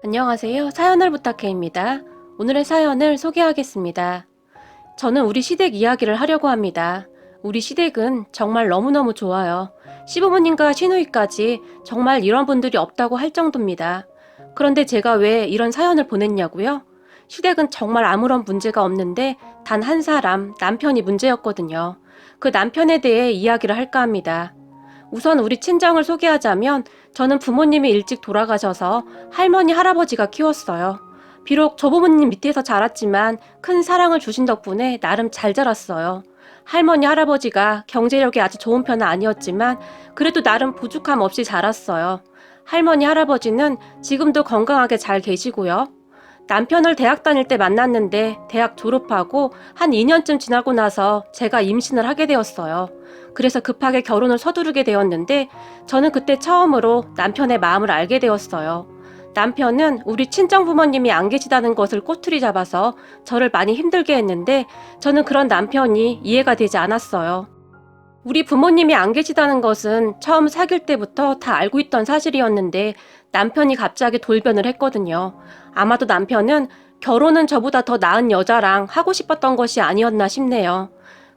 안녕하세요. 사연을 부탁해입니다. 오늘의 사연을 소개하겠습니다. 저는 우리 시댁 이야기를 하려고 합니다. 우리 시댁은 정말 너무너무 좋아요. 시부모님과 시누이까지 정말 이런 분들이 없다고 할 정도입니다. 그런데 제가 왜 이런 사연을 보냈냐고요? 시댁은 정말 아무런 문제가 없는데 단 한 사람, 남편이 문제였거든요. 그 남편에 대해 이야기를 할까 합니다. 우선 우리 친정을 소개하자면 저는 부모님이 일찍 돌아가셔서 할머니, 할아버지가 키웠어요. 비록 조부모님 밑에서 자랐지만 큰 사랑을 주신 덕분에 나름 잘 자랐어요. 할머니, 할아버지가 경제력이 아주 좋은 편은 아니었지만 그래도 나름 부족함 없이 자랐어요. 할머니, 할아버지는 지금도 건강하게 잘 계시고요. 남편을 대학 다닐 때 만났는데 대학 졸업하고 한 2년쯤 지나고 나서 제가 임신을 하게 되었어요. 그래서 급하게 결혼을 서두르게 되었는데 저는 그때 처음으로 남편의 마음을 알게 되었어요. 남편은 우리 친정 부모님이 안 계시다는 것을 꼬투리 잡아서 저를 많이 힘들게 했는데 저는 그런 남편이 이해가 되지 않았어요. 우리 부모님이 안 계시다는 것은 처음 사귈 때부터 다 알고 있던 사실이었는데 남편이 갑자기 돌변을 했거든요. 아마도 남편은 결혼은 저보다 더 나은 여자랑 하고 싶었던 것이 아니었나 싶네요.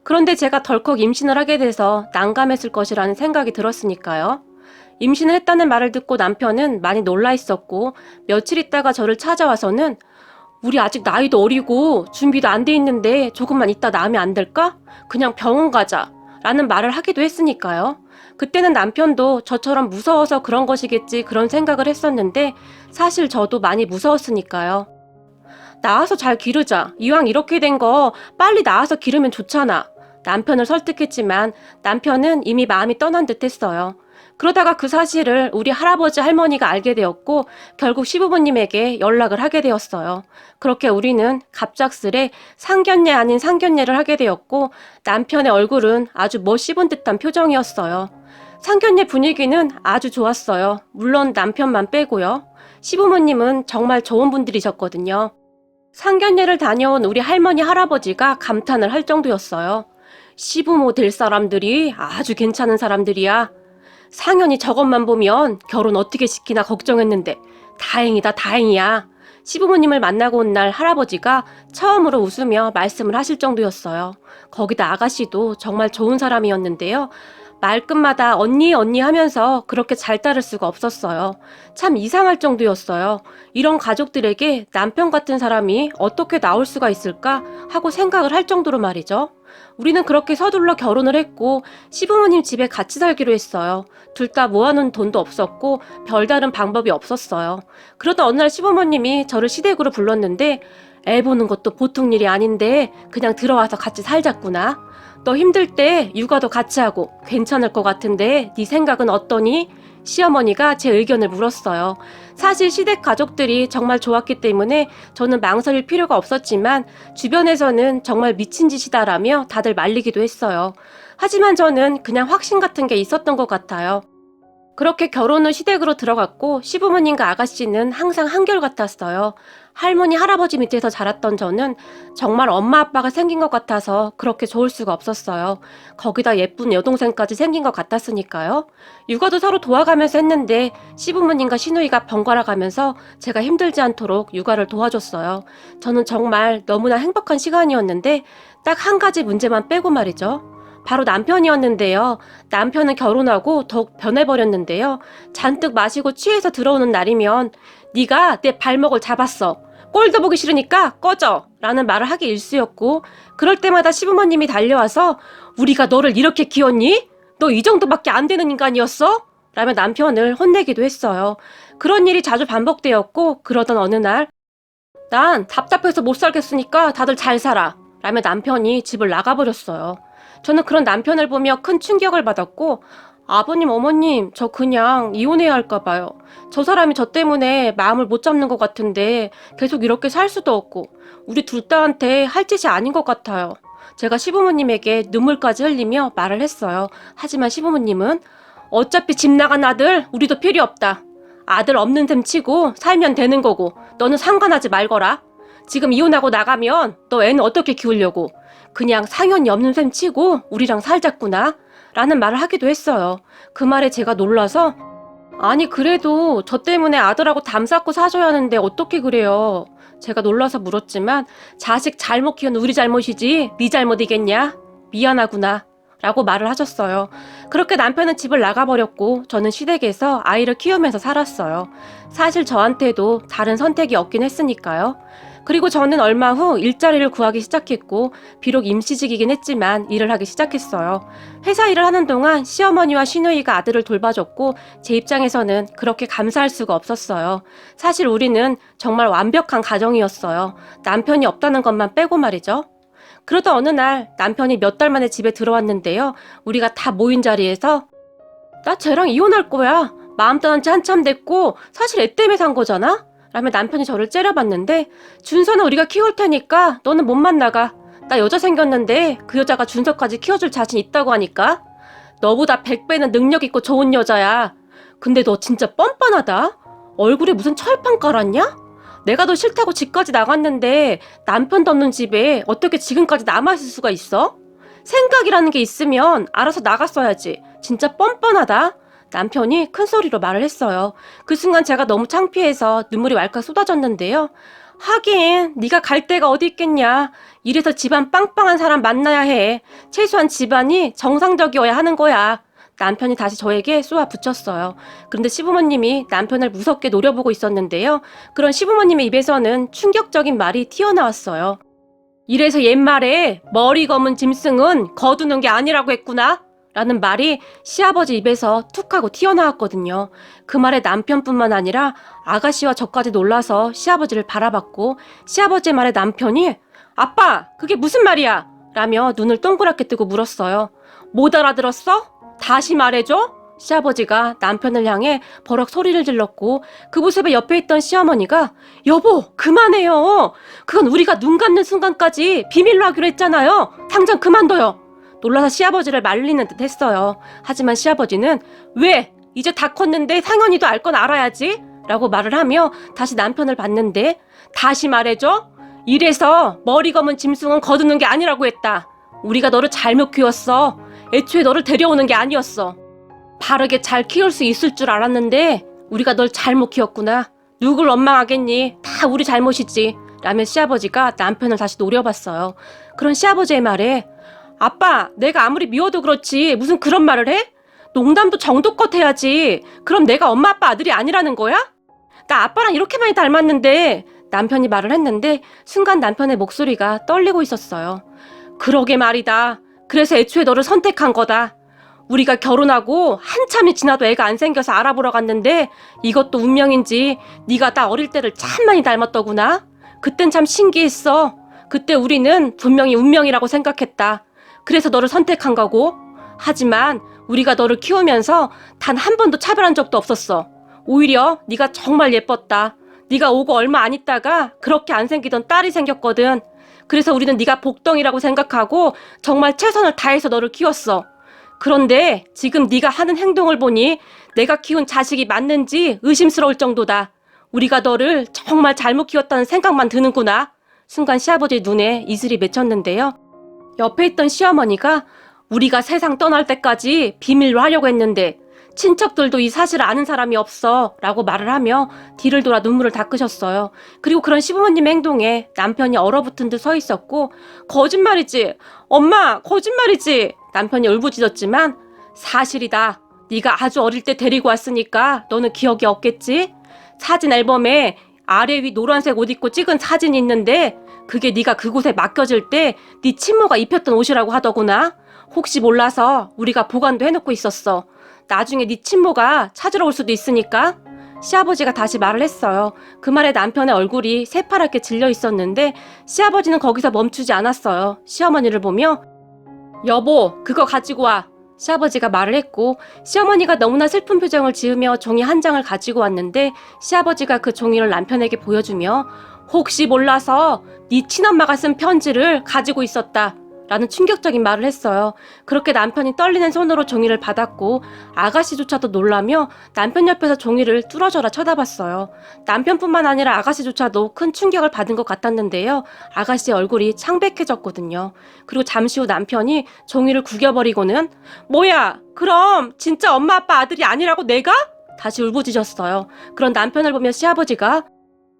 그런데 제가 덜컥 임신을 하게 돼서 난감했을 것이라는 생각이 들었으니까요. 임신을 했다는 말을 듣고 남편은 많이 놀라 있었고 며칠 있다가 저를 찾아와서는 우리 아직 나이도 어리고 준비도 안 돼 있는데 조금만 있다 나으면 안 될까? 그냥 병원 가자 라는 말을 하기도 했으니까요. 그때는 남편도 저처럼 무서워서 그런 것이겠지 그런 생각을 했었는데 사실 저도 많이 무서웠으니까요. 나와서 잘 기르자. 이왕 이렇게 된 거 빨리 나와서 기르면 좋잖아. 남편을 설득했지만 남편은 이미 마음이 떠난 듯 했어요. 그러다가 그 사실을 우리 할아버지 할머니가 알게 되었고 결국 시부모님에게 연락을 하게 되었어요. 그렇게 우리는 갑작스레 상견례 아닌 상견례를 하게 되었고 남편의 얼굴은 아주 못 씹은 듯한 표정이었어요. 상견례 분위기는 아주 좋았어요. 물론 남편만 빼고요. 시부모님은 정말 좋은 분들이셨거든요. 상견례를 다녀온 우리 할머니 할아버지가 감탄을 할 정도였어요. 시부모 될 사람들이 아주 괜찮은 사람들이야. 상현이 저것만 보면 결혼 어떻게 시키나 걱정했는데 다행이다 다행이야. 시부모님을 만나고 온 날 할아버지가 처음으로 웃으며 말씀을 하실 정도였어요. 거기다 아가씨도 정말 좋은 사람이었는데요. 말끝마다 언니 언니 하면서 그렇게 잘 따를 수가 없었어요. 참 이상할 정도였어요. 이런 가족들에게 남편 같은 사람이 어떻게 나올 수가 있을까 하고 생각을 할 정도로 말이죠. 우리는 그렇게 서둘러 결혼을 했고 시부모님 집에 같이 살기로 했어요. 둘 다 모아놓은 돈도 없었고 별다른 방법이 없었어요. 그러다 어느 날 시부모님이 저를 시댁으로 불렀는데 애 보는 것도 보통 일이 아닌데 그냥 들어와서 같이 살자꾸나. 너 힘들 때 육아도 같이 하고 괜찮을 것 같은데 네 생각은 어떠니? 시어머니가 제 의견을 물었어요. 사실 시댁 가족들이 정말 좋았기 때문에 저는 망설일 필요가 없었지만 주변에서는 정말 미친 짓이다라며 다들 말리기도 했어요. 하지만 저는 그냥 확신 같은 게 있었던 것 같아요. 그렇게 결혼 후 시댁으로 들어갔고 시부모님과 아가씨는 항상 한결같았어요. 할머니, 할아버지 밑에서 자랐던 저는 정말 엄마 아빠가 생긴 것 같아서 그렇게 좋을 수가 없었어요. 거기다 예쁜 여동생까지 생긴 것 같았으니까요. 육아도 서로 도와가면서 했는데 시부모님과 시누이가 번갈아 가면서 제가 힘들지 않도록 육아를 도와줬어요. 저는 정말 너무나 행복한 시간이었는데 딱 한 가지 문제만 빼고 말이죠. 바로 남편이었는데요. 남편은 결혼하고 더욱 변해버렸는데요. 잔뜩 마시고 취해서 들어오는 날이면 네가 내 발목을 잡았어. 꼴도 보기 싫으니까 꺼져. 라는 말을 하기 일쑤였고 그럴 때마다 시부모님이 달려와서 우리가 너를 이렇게 키웠니? 너 이 정도밖에 안 되는 인간이었어? 라며 남편을 혼내기도 했어요. 그런 일이 자주 반복되었고 그러던 어느 날 난 답답해서 못 살겠으니까 다들 잘 살아. 라며 남편이 집을 나가버렸어요. 저는 그런 남편을 보며 큰 충격을 받았고 아버님, 어머님, 저 그냥 이혼해야 할까 봐요. 저 사람이 저 때문에 마음을 못 잡는 것 같은데 계속 이렇게 살 수도 없고 우리 둘 다한테 할 짓이 아닌 것 같아요. 제가 시부모님에게 눈물까지 흘리며 말을 했어요. 하지만 시부모님은 어차피 집 나간 아들 우리도 필요 없다. 아들 없는 셈 치고 살면 되는 거고 너는 상관하지 말거라. 지금 이혼하고 나가면 너 애는 어떻게 키우려고. 그냥 상현이 없는 셈 치고 우리랑 살자꾸나 라는 말을 하기도 했어요. 그 말에 제가 놀라서 아니, 그래도 저 때문에 아들하고 담 쌓고 사셔야 하는데 어떻게 그래요? 제가 놀라서 물었지만 자식 잘못 키운 우리 잘못이지 네 잘못이겠냐? 미안하구나. 라고 말을 하셨어요. 그렇게 남편은 집을 나가버렸고 저는 시댁에서 아이를 키우면서 살았어요. 사실 저한테도 다른 선택이 없긴 했으니까요. 그리고 저는 얼마 후 일자리를 구하기 시작했고 비록 임시직이긴 했지만 일을 하기 시작했어요. 회사 일을 하는 동안 시어머니와 시누이가 아들을 돌봐줬고 제 입장에서는 그렇게 감사할 수가 없었어요. 사실 우리는 정말 완벽한 가정이었어요. 남편이 없다는 것만 빼고 말이죠. 그러다 어느 날 남편이 몇 달 만에 집에 들어왔는데요. 우리가 다 모인 자리에서 나 쟤랑 이혼할 거야. 마음 떠난 지 한참 됐고 사실 애 때문에 산 거잖아? 라며 남편이 저를 째려봤는데 준서는 우리가 키울 테니까 너는 못 만나가. 나 여자 생겼는데 그 여자가 준서까지 키워줄 자신 있다고 하니까 너보다 100배는 능력 있고 좋은 여자야. 근데 너 진짜 뻔뻔하다. 얼굴에 무슨 철판 깔았냐? 내가 너 싫다고 집까지 나갔는데 남편도 없는 집에 어떻게 지금까지 남아있을 수가 있어? 생각이라는 게 있으면 알아서 나갔어야지. 진짜 뻔뻔하다. 남편이 큰 소리로 말을 했어요. 그 순간 제가 너무 창피해서 눈물이 왈칵 쏟아졌는데요. 하긴 네가 갈 데가 어디 있겠냐. 이래서 집안 빵빵한 사람 만나야 해. 최소한 집안이 정상적이어야 하는 거야. 남편이 다시 저에게 쏘아 붙였어요. 그런데 시부모님이 남편을 무섭게 노려보고 있었는데요. 그런 시부모님의 입에서는 충격적인 말이 튀어나왔어요. 이래서 옛말에 머리 검은 짐승은 거두는 게 아니라고 했구나. 라는 말이 시아버지 입에서 툭 하고 튀어나왔거든요. 그 말에 남편뿐만 아니라 아가씨와 저까지 놀라서 시아버지를 바라봤고 시아버지의 말에 남편이 아빠 그게 무슨 말이야? 라며 눈을 동그랗게 뜨고 물었어요. 못 알아들었어? 다시 말해줘? 시아버지가 남편을 향해 버럭 소리를 질렀고 그 모습에 옆에 있던 시어머니가 여보 그만해요. 그건 우리가 눈 감는 순간까지 비밀로 하기로 했잖아요. 당장 그만둬요. 놀라서 시아버지를 말리는 듯 했어요. 하지만 시아버지는 왜? 이제 다 컸는데 상현이도 알 건 알아야지 라고 말을 하며 다시 남편을 봤는데 다시 말해줘? 이래서 머리 검은 짐승은 거두는 게 아니라고 했다. 우리가 너를 잘못 키웠어. 애초에 너를 데려오는 게 아니었어. 바르게 잘 키울 수 있을 줄 알았는데 우리가 널 잘못 키웠구나. 누굴 원망하겠니? 다 우리 잘못이지. 라며 시아버지가 남편을 다시 노려봤어요. 그런 시아버지의 말에 아빠 내가 아무리 미워도 그렇지 무슨 그런 말을 해? 농담도 정도껏 해야지. 그럼 내가 엄마 아빠 아들이 아니라는 거야? 나 아빠랑 이렇게 많이 닮았는데 남편이 말을 했는데 순간 남편의 목소리가 떨리고 있었어요. 그러게 말이다. 그래서 애초에 너를 선택한 거다. 우리가 결혼하고 한참이 지나도 애가 안 생겨서 알아보러 갔는데 이것도 운명인지 네가 나 어릴 때를 참 많이 닮았더구나. 그땐 참 신기했어. 그때 우리는 분명히 운명이라고 생각했다. 그래서 너를 선택한 거고. 하지만 우리가 너를 키우면서 단 한 번도 차별한 적도 없었어. 오히려 네가 정말 예뻤다. 네가 오고 얼마 안 있다가 그렇게 안 생기던 딸이 생겼거든. 그래서 우리는 네가 복덩이라고 생각하고 정말 최선을 다해서 너를 키웠어. 그런데 지금 네가 하는 행동을 보니 내가 키운 자식이 맞는지 의심스러울 정도다. 우리가 너를 정말 잘못 키웠다는 생각만 드는구나. 순간 시아버지 눈에 이슬이 맺혔는데요. 옆에 있던 시어머니가 우리가 세상 떠날 때까지 비밀로 하려고 했는데 친척들도 이 사실을 아는 사람이 없어 라고 말을 하며 뒤를 돌아 눈물을 닦으셨어요. 그리고 그런 시부모님의 행동에 남편이 얼어붙은 듯 서 있었고 거짓말이지 엄마 거짓말이지 남편이 울부짖었지만 사실이다. 네가 아주 어릴 때 데리고 왔으니까 너는 기억이 없겠지? 사진 앨범에 아래 위 노란색 옷 입고 찍은 사진이 있는데 그게 네가 그곳에 맡겨질 때 네 친모가 입혔던 옷이라고 하더구나. 혹시 몰라서 우리가 보관도 해놓고 있었어. 나중에 네 친모가 찾으러 올 수도 있으니까. 시아버지가 다시 말을 했어요. 그 말에 남편의 얼굴이 새파랗게 질려 있었는데 시아버지는 거기서 멈추지 않았어요. 시어머니를 보며 여보 그거 가지고 와. 시아버지가 말을 했고 시어머니가 너무나 슬픈 표정을 지으며 종이 한 장을 가지고 왔는데 시아버지가 그 종이를 남편에게 보여주며 혹시 몰라서 네 친엄마가 쓴 편지를 가지고 있었다 라는 충격적인 말을 했어요. 그렇게 남편이 떨리는 손으로 종이를 받았고 아가씨조차도 놀라며 남편 옆에서 종이를 뚫어져라 쳐다봤어요. 남편뿐만 아니라 아가씨조차도 큰 충격을 받은 것 같았는데요. 아가씨의 얼굴이 창백해졌거든요. 그리고 잠시 후 남편이 종이를 구겨버리고는 뭐야 그럼 진짜 엄마 아빠 아들이 아니라고 내가? 다시 울부짖었어요. 그런 남편을 보며 시아버지가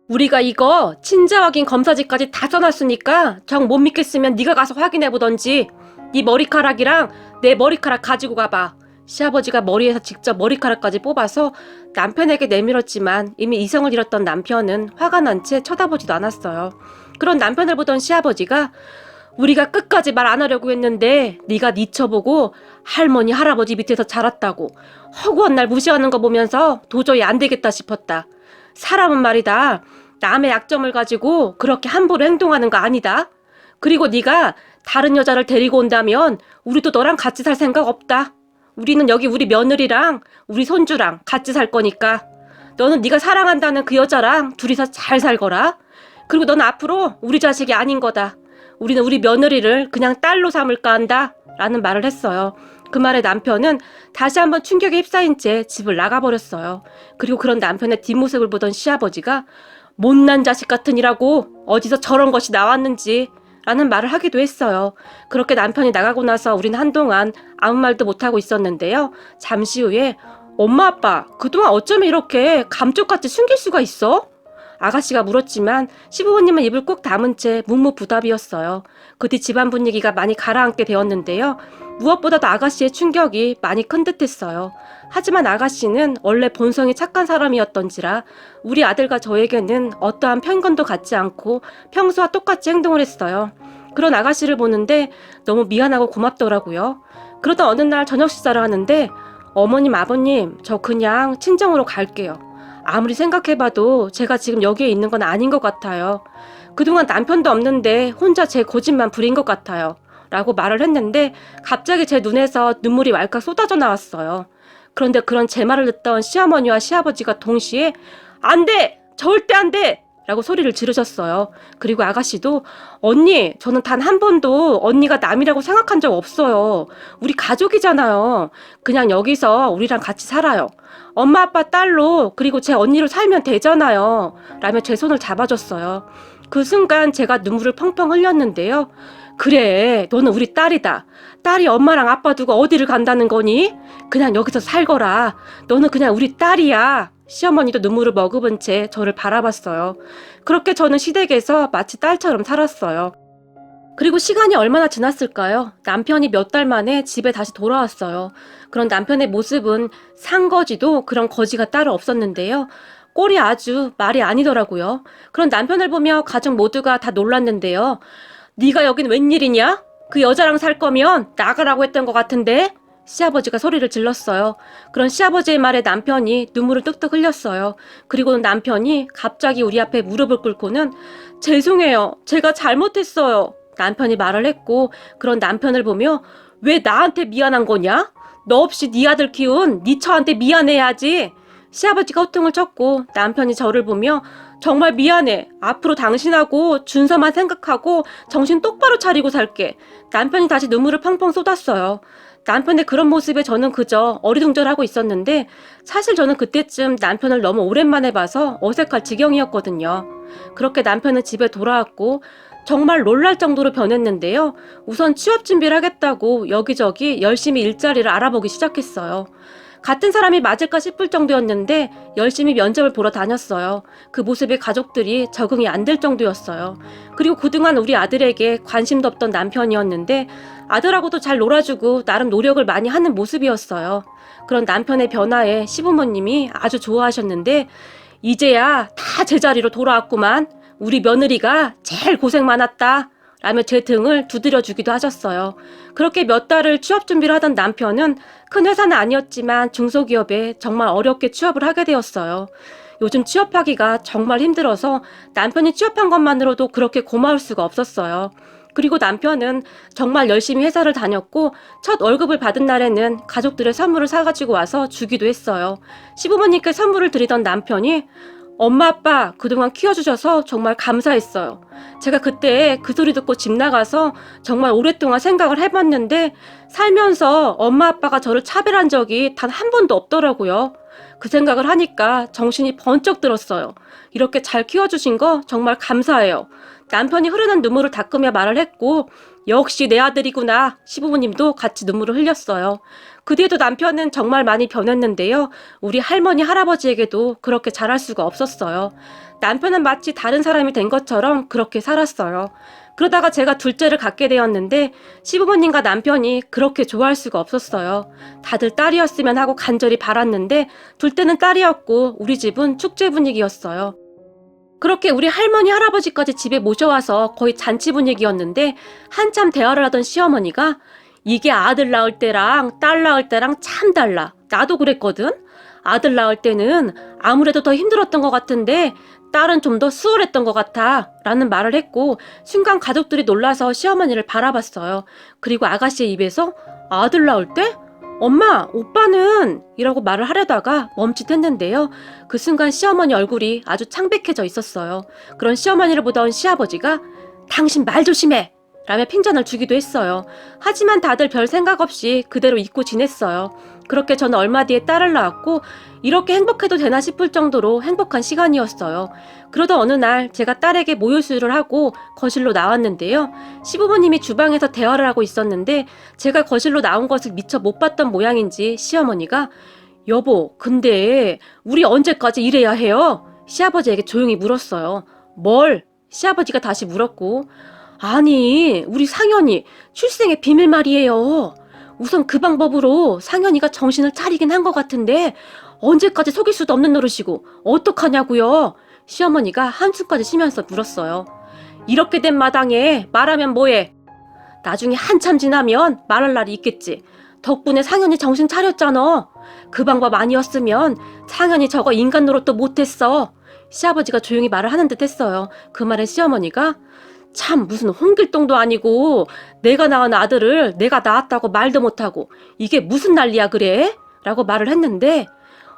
우리가 이거 친자 확인 검사지까지 다 써놨으니까 정 못 믿겠으면 네가 가서 확인해보던지. 네 머리카락이랑 내 머리카락 가지고 가봐. 시아버지가 머리에서 직접 머리카락까지 뽑아서 남편에게 내밀었지만 이미 이성을 잃었던 남편은 화가 난 채 쳐다보지도 않았어요. 그런 남편을 보던 시아버지가 우리가 끝까지 말 안 하려고 했는데 네가 네 처보고 할머니 할아버지 밑에서 자랐다고 허구한 날 무시하는 거 보면서 도저히 안 되겠다 싶었다. 사람은 말이다. 남의 약점을 가지고 그렇게 함부로 행동하는 거 아니다. 그리고 네가 다른 여자를 데리고 온다면 우리도 너랑 같이 살 생각 없다. 우리는 여기 우리 며느리랑 우리 손주랑 같이 살 거니까. 너는 네가 사랑한다는 그 여자랑 둘이서 잘 살거라. 그리고 넌 앞으로 우리 자식이 아닌 거다. 우리는 우리 며느리를 그냥 딸로 삼을까 한다. 라는 말을 했어요. 그 말에 남편은 다시 한번 충격에 휩싸인 채 집을 나가버렸어요. 그리고 그런 남편의 뒷모습을 보던 시아버지가 못난 자식 같으니라고 어디서 저런 것이 나왔는지 라는 말을 하기도 했어요. 그렇게 남편이 나가고 나서 우리는 한동안 아무 말도 못하고 있었는데요. 잠시 후에 엄마 아빠 그동안 어쩌면 이렇게 감쪽같이 숨길 수가 있어? 아가씨가 물었지만 시부모님은 입을 꼭 다문 채 묵묵부답이었어요. 그 뒤 집안 분위기가 많이 가라앉게 되었는데요. 무엇보다도 아가씨의 충격이 많이 큰 듯했어요. 하지만 아가씨는 원래 본성이 착한 사람이었던지라 우리 아들과 저에게는 어떠한 편견도 갖지 않고 평소와 똑같이 행동을 했어요. 그런 아가씨를 보는데 너무 미안하고 고맙더라고요. 그러다 어느 날 저녁 식사를 하는데 어머님 아버님 저 그냥 친정으로 갈게요. 아무리 생각해봐도 제가 지금 여기에 있는 건 아닌 것 같아요. 그동안 남편도 없는데 혼자 제 고집만 부린 것 같아요. 라고 말을 했는데 갑자기 제 눈에서 눈물이 왈칵 쏟아져 나왔어요. 그런데 그런 제 말을 듣던 시어머니와 시아버지가 동시에 안 돼! 절대 안 돼! 라고 소리를 지르셨어요. 그리고 아가씨도 언니 저는 단 한 번도 언니가 남이라고 생각한 적 없어요. 우리 가족이잖아요. 그냥 여기서 우리랑 같이 살아요. 엄마 아빠 딸로 그리고 제 언니로 살면 되잖아요. 라며 제 손을 잡아줬어요. 그 순간 제가 눈물을 펑펑 흘렸는데요. 그래 너는 우리 딸이다. 딸이 엄마랑 아빠 두고 어디를 간다는 거니? 그냥 여기서 살거라. 너는 그냥 우리 딸이야. 시어머니도 눈물을 머금은 채 저를 바라봤어요. 그렇게 저는 시댁에서 마치 딸처럼 살았어요. 그리고 시간이 얼마나 지났을까요? 남편이 몇 달 만에 집에 다시 돌아왔어요. 그런 남편의 모습은 상거지도 그런 거지가 따로 없었는데요. 꼴이 아주 말이 아니더라고요. 그런 남편을 보며 가족 모두가 다 놀랐는데요. 네가 여긴 웬일이냐? 그 여자랑 살 거면 나가라고 했던 것 같은데? 시아버지가 소리를 질렀어요. 그런 시아버지의 말에 남편이 눈물을 뚝뚝 흘렸어요. 그리고는 남편이 갑자기 우리 앞에 무릎을 꿇고는 죄송해요. 제가 잘못했어요. 남편이 말을 했고 그런 남편을 보며 왜 나한테 미안한 거냐? 너 없이 네 아들 키운 네 처한테 미안해야지. 시아버지가 호통을 쳤고 남편이 저를 보며 정말 미안해. 앞으로 당신하고 준서만 생각하고 정신 똑바로 차리고 살게. 남편이 다시 눈물을 펑펑 쏟았어요. 남편의 그런 모습에 저는 그저 어리둥절하고 있었는데 사실 저는 그때쯤 남편을 너무 오랜만에 봐서 어색할 지경이었거든요. 그렇게 남편은 집에 돌아왔고 정말 놀랄 정도로 변했는데요. 우선 취업 준비를 하겠다고 여기저기 열심히 일자리를 알아보기 시작했어요. 같은 사람이 맞을까 싶을 정도였는데 열심히 면접을 보러 다녔어요. 그 모습에 가족들이 적응이 안 될 정도였어요. 그리고 그동안 우리 아들에게 관심도 없던 남편이었는데 아들하고도 잘 놀아주고 나름 노력을 많이 하는 모습이었어요. 그런 남편의 변화에 시부모님이 아주 좋아하셨는데 이제야 다 제자리로 돌아왔구만. 우리 며느리가 제일 고생 많았다. 라며 제 등을 두드려주기도 하셨어요. 그렇게 몇 달을 취업 준비를 하던 남편은 큰 회사는 아니었지만 중소기업에 정말 어렵게 취업을 하게 되었어요. 요즘 취업하기가 정말 힘들어서 남편이 취업한 것만으로도 그렇게 고마울 수가 없었어요. 그리고 남편은 정말 열심히 회사를 다녔고 첫 월급을 받은 날에는 가족들의 선물을 사가지고 와서 주기도 했어요. 시부모님께 선물을 드리던 남편이 엄마 아빠 그동안 키워주셔서 정말 감사했어요. 제가 그때 그 소리 듣고 집 나가서 정말 오랫동안 생각을 해봤는데 살면서 엄마 아빠가 저를 차별한 적이 단 한 번도 없더라고요. 그 생각을 하니까 정신이 번쩍 들었어요. 이렇게 잘 키워주신 거 정말 감사해요. 남편이 흐르는 눈물을 닦으며 말을 했고 역시 내 아들이구나. 시부모님도 같이 눈물을 흘렸어요. 그 뒤에도 남편은 정말 많이 변했는데요. 우리 할머니, 할아버지에게도 그렇게 잘할 수가 없었어요. 남편은 마치 다른 사람이 된 것처럼 그렇게 살았어요. 그러다가 제가 둘째를 갖게 되었는데 시부모님과 남편이 그렇게 좋아할 수가 없었어요. 다들 딸이었으면 하고 간절히 바랐는데 둘째는 딸이었고 우리 집은 축제 분위기였어요. 그렇게 우리 할머니, 할아버지까지 집에 모셔와서 거의 잔치 분위기였는데 한참 대화를 하던 시어머니가 이게 아들 낳을 때랑 딸 낳을 때랑 참 달라. 나도 그랬거든. 아들 낳을 때는 아무래도 더 힘들었던 것 같은데 딸은 좀 더 수월했던 것 같아 라는 말을 했고 순간 가족들이 놀라서 시어머니를 바라봤어요. 그리고 아가씨의 입에서 아들 낳을 때? 엄마, 오빠는 이라고 말을 하려다가 멈칫했는데요. 그 순간 시어머니 얼굴이 아주 창백해져 있었어요. 그런 시어머니를 보던 시아버지가 당신 말 조심해! 라며 핀잔을 주기도 했어요. 하지만 다들 별 생각 없이 그대로 잊고 지냈어요. 그렇게 저는 얼마 뒤에 딸을 낳았고 이렇게 행복해도 되나 싶을 정도로 행복한 시간이었어요. 그러던 어느 날 제가 딸에게 모유수유를 하고 거실로 나왔는데요. 시부모님이 주방에서 대화를 하고 있었는데 제가 거실로 나온 것을 미처 못 봤던 모양인지 시어머니가 여보, 근데 우리 언제까지 이래야 해요? 시아버지에게 조용히 물었어요. 뭘? 시아버지가 다시 물었고 아니, 우리 상현이 출생의 비밀 말이에요. 우선 그 방법으로 상현이가 정신을 차리긴 한 것 같은데 언제까지 속일 수도 없는 노릇이고 어떡하냐고요? 시어머니가 한숨까지 쉬면서 물었어요. 이렇게 된 마당에 말하면 뭐해? 나중에 한참 지나면 말할 날이 있겠지. 덕분에 상현이 정신 차렸잖아. 그 방법 아니었으면 상현이 저거 인간 노릇도 못했어. 시아버지가 조용히 말을 하는 듯 했어요. 그 말에 시어머니가 참 무슨 홍길동도 아니고 내가 낳은 아들을 내가 낳았다고 말도 못하고 이게 무슨 난리야 그래? 라고 말을 했는데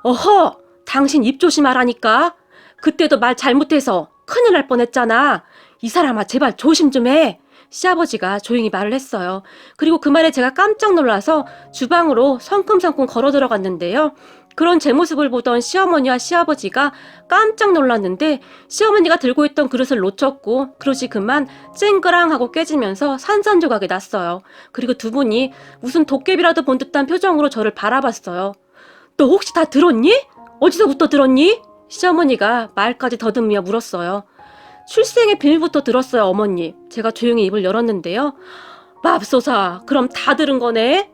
어허! 당신 입 조심하라니까. 그때도 말 잘못해서 큰일 날 뻔했잖아. 이 사람아 제발 조심 좀 해. 시아버지가 조용히 말을 했어요. 그리고 그 말에 제가 깜짝 놀라서 주방으로 성큼성큼 걸어 들어갔는데요. 그런 제 모습을 보던 시어머니와 시아버지가 깜짝 놀랐는데 시어머니가 들고 있던 그릇을 놓쳤고 그릇이 그만 쨍그랑하고 깨지면서 산산조각이 났어요. 그리고 두 분이 무슨 도깨비라도 본 듯한 표정으로 저를 바라봤어요. 너 혹시 다 들었니? 어디서부터 들었니? 시어머니가 말까지 더듬으며 물었어요. 출생의 비밀부터 들었어요, 어머니. 제가 조용히 입을 열었는데요. 맙소사, 그럼 다 들은 거네?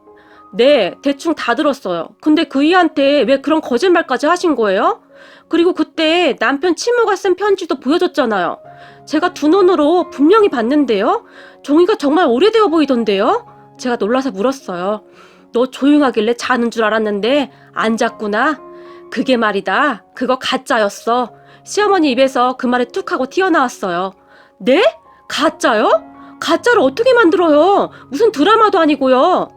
네, 대충 다 들었어요. 근데 그이한테 왜 그런 거짓말까지 하신 거예요? 그리고 그때 남편 친모가 쓴 편지도 보여줬잖아요. 제가 두 눈으로 분명히 봤는데요. 종이가 정말 오래되어 보이던데요? 제가 놀라서 물었어요. 너 조용하길래 자는 줄 알았는데 안 잤구나. 그게 말이다. 그거 가짜였어. 시어머니 입에서 그 말이 툭 하고 튀어나왔어요. 네? 가짜요? 가짜를 어떻게 만들어요? 무슨 드라마도 아니고요.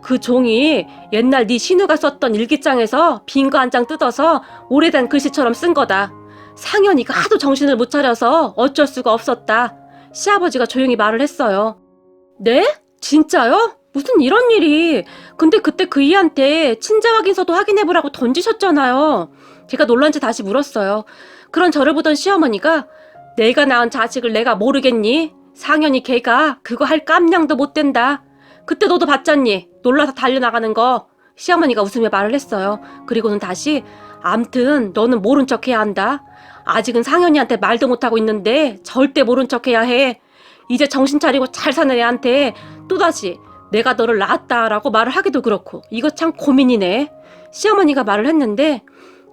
그 종이 옛날 네 신우가 썼던 일기장에서 빈 거 한 장 뜯어서 오래된 글씨처럼 쓴 거다. 상현이가 하도 정신을 못 차려서 어쩔 수가 없었다. 시아버지가 조용히 말을 했어요. 네? 진짜요? 무슨 이런 일이. 근데 그때 그이한테 친자 확인서도 확인해보라고 던지셨잖아요. 제가 놀란지 다시 물었어요. 그런 저를 보던 시어머니가 내가 낳은 자식을 내가 모르겠니? 상현이 걔가 그거 할 깜냥도 못 된다. 그때 너도 봤잖니? 놀라서 달려나가는 거. 시어머니가 웃으며 말을 했어요. 그리고는 다시 암튼 너는 모른 척 해야 한다. 아직은 상현이한테 말도 못하고 있는데 절대 모른 척 해야 해. 이제 정신 차리고 잘 사는 애한테 또다시 내가 너를 낳았다라고 말을 하기도 그렇고 이거 참 고민이네. 시어머니가 말을 했는데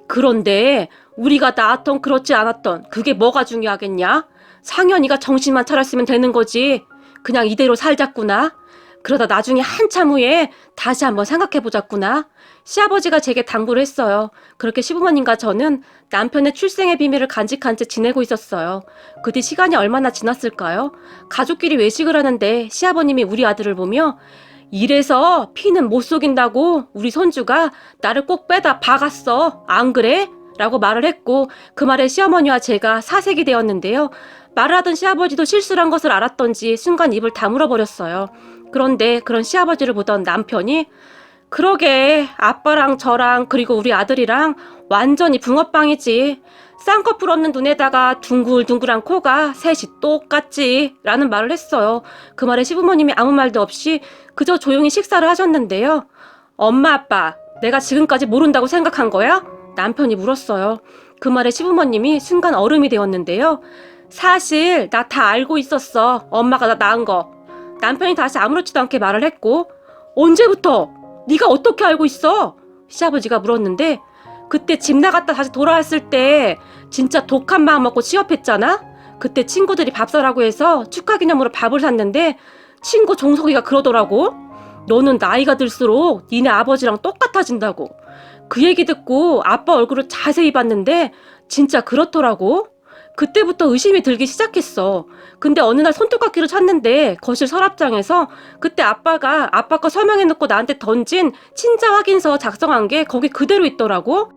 그런데 우리가 낳았던 그렇지 않았던 그게 뭐가 중요하겠냐? 상현이가 정신만 차렸으면 되는 거지. 그냥 이대로 살자꾸나. 그러다 나중에 한참 후에 다시 한번 생각해보자꾸나. 시아버지가 제게 당부를 했어요. 그렇게 시부모님과 저는 남편의 출생의 비밀을 간직한 채 지내고 있었어요. 그 뒤 시간이 얼마나 지났을까요? 가족끼리 외식을 하는데 시아버님이 우리 아들을 보며 이래서 피는 못 속인다고 우리 손주가 나를 꼭 빼다 박았어. 안 그래? 라고 말을 했고 그 말에 시어머니와 제가 사색이 되었는데요. 말을 하던 시아버지도 실수를 한 것을 알았던지 순간 입을 다물어 버렸어요. 그런데 그런 시아버지를 보던 남편이 그러게 아빠랑 저랑 그리고 우리 아들이랑 완전히 붕어빵이지. 쌍꺼풀 없는 눈에다가 둥글둥글한 코가 셋이 똑같지 라는 말을 했어요. 그 말에 시부모님이 아무 말도 없이 그저 조용히 식사를 하셨는데요. 엄마 아빠 내가 지금까지 모른다고 생각한 거야? 남편이 물었어요. 그 말에 시부모님이 순간 얼음이 되었는데요. 사실 나 다 알고 있었어. 엄마가 나 낳은 거. 남편이 다시 아무렇지도 않게 말을 했고, 언제부터? 네가 어떻게 알고 있어? 시아버지가 물었는데, 그때 집 나갔다 다시 돌아왔을 때 진짜 독한 마음 먹고 취업했잖아? 그때 친구들이 밥 사라고 해서 축하 기념으로 밥을 샀는데 친구 종석이가 그러더라고. 너는 나이가 들수록 니네 아버지랑 똑같아진다고. 그 얘기 듣고 아빠 얼굴을 자세히 봤는데 진짜 그렇더라고. 그때부터 의심이 들기 시작했어. 근데 어느 날 손톱깎이를 찾는데 거실 서랍장에서 그때 아빠가 아빠 거 서명해놓고 나한테 던진 친자 확인서 작성한 게 거기 그대로 있더라고.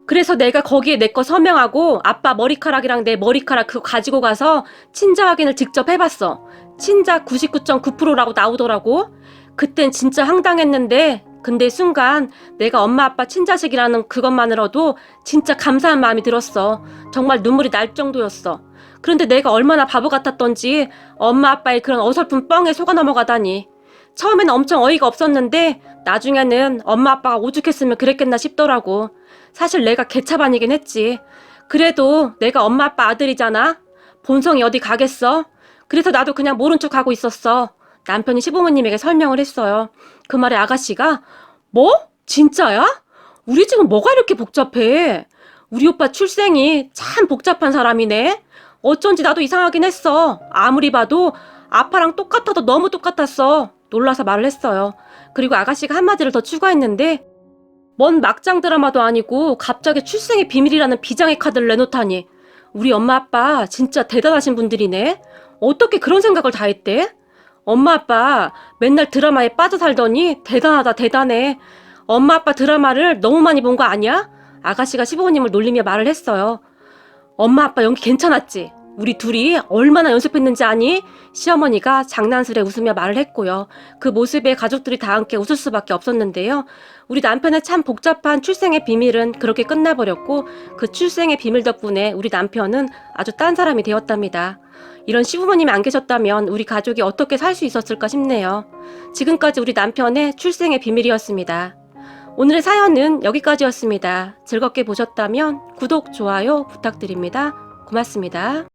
그래서 내가 거기에 내 거 서명하고 아빠 머리카락이랑 내 머리카락 그거 가지고 가서 친자 확인을 직접 해봤어. 친자 99.9%라고 나오더라고. 그땐 진짜 황당했는데 근데 순간 내가 엄마 아빠 친자식이라는 그것만으로도 진짜 감사한 마음이 들었어. 정말 눈물이 날 정도였어. 그런데 내가 얼마나 바보 같았던지 엄마 아빠의 그런 어설픈 뻥에 속아 넘어가다니. 처음에는 엄청 어이가 없었는데 나중에는 엄마 아빠가 오죽했으면 그랬겠나 싶더라고. 사실 내가 개차반이긴 했지. 그래도 내가 엄마 아빠 아들이잖아. 본성이 어디 가겠어? 그래서 나도 그냥 모른 척하고 있었어. 남편이 시부모님에게 설명을 했어요. 그 말에 아가씨가 뭐? 진짜야? 우리 집은 뭐가 이렇게 복잡해? 우리 오빠 출생이 참 복잡한 사람이네. 어쩐지 나도 이상하긴 했어. 아무리 봐도 아빠랑 똑같아도 너무 똑같았어. 놀라서 말을 했어요. 그리고 아가씨가 한마디를 더 추가했는데 뭔 막장 드라마도 아니고 갑자기 출생의 비밀이라는 비장의 카드를 내놓다니. 우리 엄마 아빠 진짜 대단하신 분들이네. 어떻게 그런 생각을 다 했대? 엄마 아빠 맨날 드라마에 빠져 살더니 대단하다 대단해. 엄마 아빠 드라마를 너무 많이 본 거 아니야? 아가씨가 시부모님을 놀리며 말을 했어요. 엄마 아빠 연기 괜찮았지? 우리 둘이 얼마나 연습했는지 아니? 시어머니가 장난스레 웃으며 말을 했고요. 그 모습에 가족들이 다 함께 웃을 수밖에 없었는데요. 우리 남편의 참 복잡한 출생의 비밀은 그렇게 끝나버렸고 그 출생의 비밀 덕분에 우리 남편은 아주 딴 사람이 되었답니다. 이런 시부모님이 안 계셨다면 우리 가족이 어떻게 살 수 있었을까 싶네요. 지금까지 우리 남편의 출생의 비밀이었습니다. 오늘의 사연은 여기까지였습니다. 즐겁게 보셨다면 구독, 좋아요 부탁드립니다. 고맙습니다.